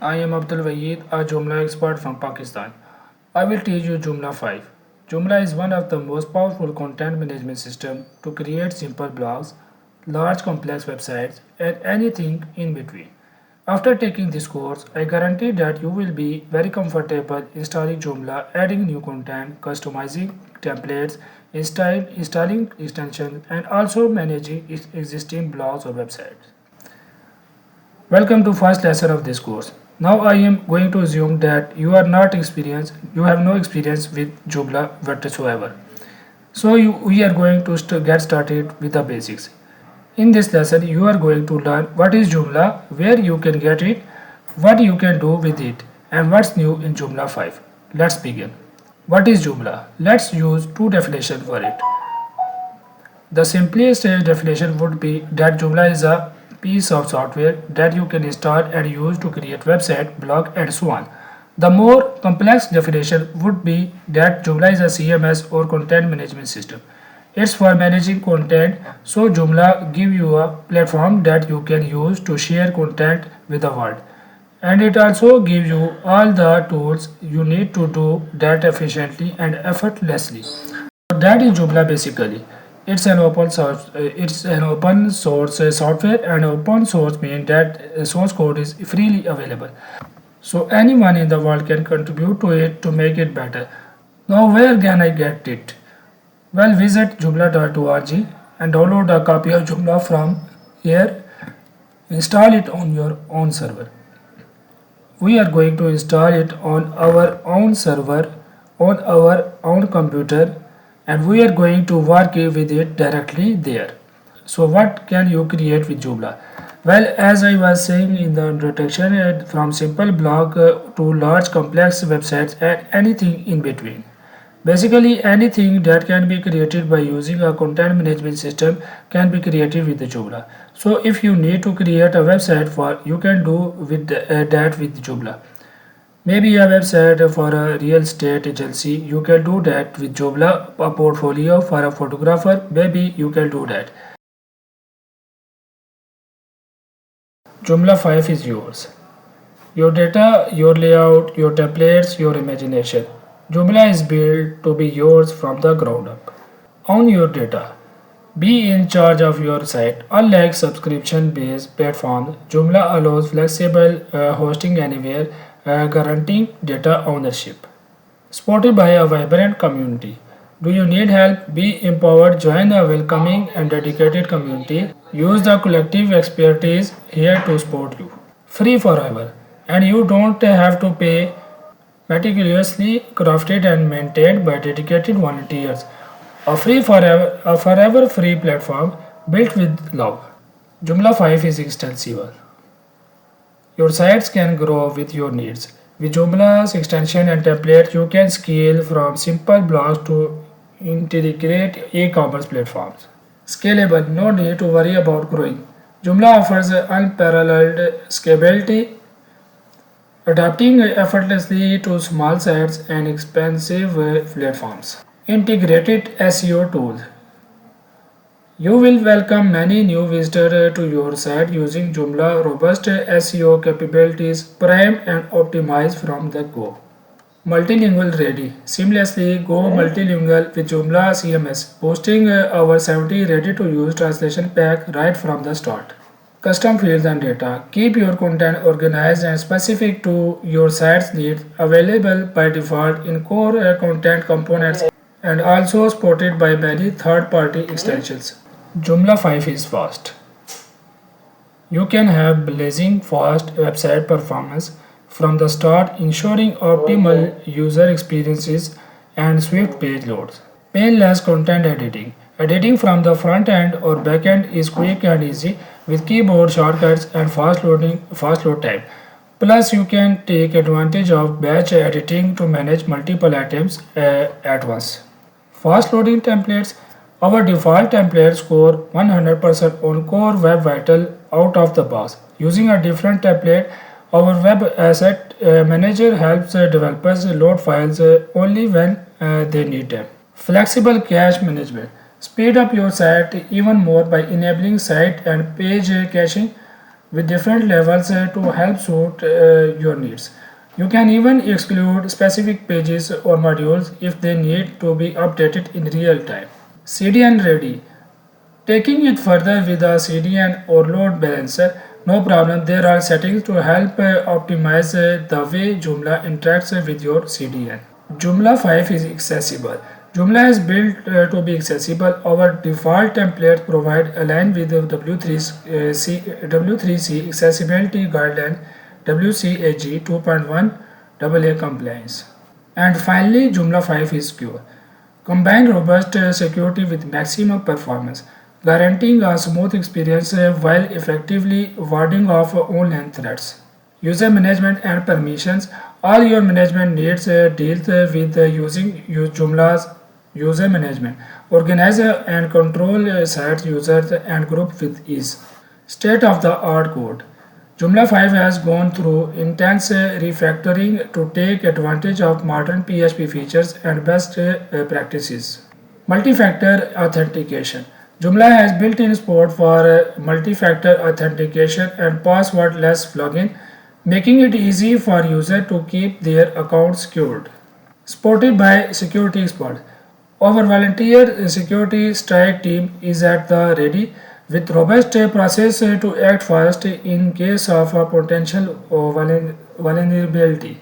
I am Abdulwaheed, a Joomla expert from Pakistan. I will teach you Joomla 5. Joomla is one of the most powerful content management systems to create simple blogs, large complex websites, and anything in between. After taking this course, I guarantee that you will be very comfortable installing Joomla, adding new content, customizing templates, installing extensions, and also managing existing blogs or websites. Welcome to first lesson of this course. Now I am going to assume that you have no experience with Joomla whatsoever. So we are going to get started with the basics. In this lesson, you are going to learn what is Joomla, where you can get it, what you can do with it, and what's new in Joomla 5. Let's begin. What is Joomla? Let's use two definitions for it. The simplest definition would be that Joomla is a piece of software that you can install and use to create website, blog, and so on. The more complex definition would be that Joomla is a CMS or content management system. It's for managing content, so Joomla gives you a platform that you can use to share content with the world. And it also gives you all the tools you need to do that efficiently and effortlessly. So that is Joomla basically. It's an open source software, and open source means that source code is freely available. So anyone in the world can contribute to it to make it better. Now where can I get it? Well, visit joomla.org and download a copy of Joomla from here. Install it on your own server. We are going to install it on our own server, on our own computer, and we are going to work with it directly there. So what can you create with Joomla? Well, as I was saying in the introduction, from simple blog to large complex websites and anything in between. Basically, anything that can be created by using a content management system can be created with the Joomla. So if you need to create a website for, you can do that with Joomla. Maybe a website for a real estate agency, you can do that with Joomla. A portfolio for a photographer, maybe you can do that. Joomla 5 is yours. Your data, your layout, your templates, your imagination. Joomla is built to be yours from the ground up. Own your data. Be in charge of your site. Unlike subscription-based platforms, Joomla allows flexible hosting anywhere, guaranteeing data ownership. Supported by a vibrant community. Do you need help? Be empowered. Join a welcoming and dedicated community. Use the collective expertise here to support you. Free forever. And you don't have to pay. Meticulously crafted and maintained by dedicated volunteers. A forever free platform built with love. Joomla 5 is extensible. Your sites can grow with your needs. With Joomla's extension and template, you can scale from simple blogs to integrate e-commerce platforms. Scalable, no need to worry about growing. Joomla offers unparalleled scalability, adapting effortlessly to small sites and expensive platforms. Integrated SEO tools. You will welcome many new visitors to your site using Joomla robust SEO capabilities, primed and optimized from the go. Multilingual ready. Seamlessly go multilingual with Joomla CMS, boasting our 70 ready to use translation pack right from the start. Custom fields and data. Keep your content organized and specific to your site's needs, available by default in core content components and also supported by many third-party extensions. Joomla 5 is fast. You can have blazing fast website performance from the start, ensuring optimal user experiences and swift page loads. Painless content editing. Editing from the front end or back end is quick and easy with keyboard shortcuts and fast load time. Plus, you can take advantage of batch editing to manage multiple items at once. Fast loading templates. Our default templates score 100% on Core Web Vital out of the box. Using a different template, our web asset manager helps developers load files only when they need them. Flexible cache management. Speed up your site even more by enabling site and page caching. with different levels to help suit your needs. You can even exclude specific pages or modules if they need to be updated in real time. CDN ready. Taking it further with a CDN or load balancer, no problem. There are settings to help optimize the way Joomla interacts with your CDN. Joomla 5 is accessible. Joomla is built to be accessible. Our default templates provide align with the W3C accessibility guideline WCAG 2.1 AA compliance. And finally, Joomla 5 is secure. Combine robust security with maximum performance, guaranteeing a smooth experience while effectively warding off online threats. User management and permissions. All your management needs deals with using Joomla's user management. Organize and control sites, users, and group with ease. State of the art code. Joomla 5 has gone through intense refactoring to take advantage of modern PHP features and best practices. Multi-factor authentication. Joomla has built-in support for multi-factor authentication and password-less login, making it easy for users to keep their accounts secured. Supported by security experts. Our volunteer security strike team is at the ready with robust process to act fast in case of a potential vulnerability.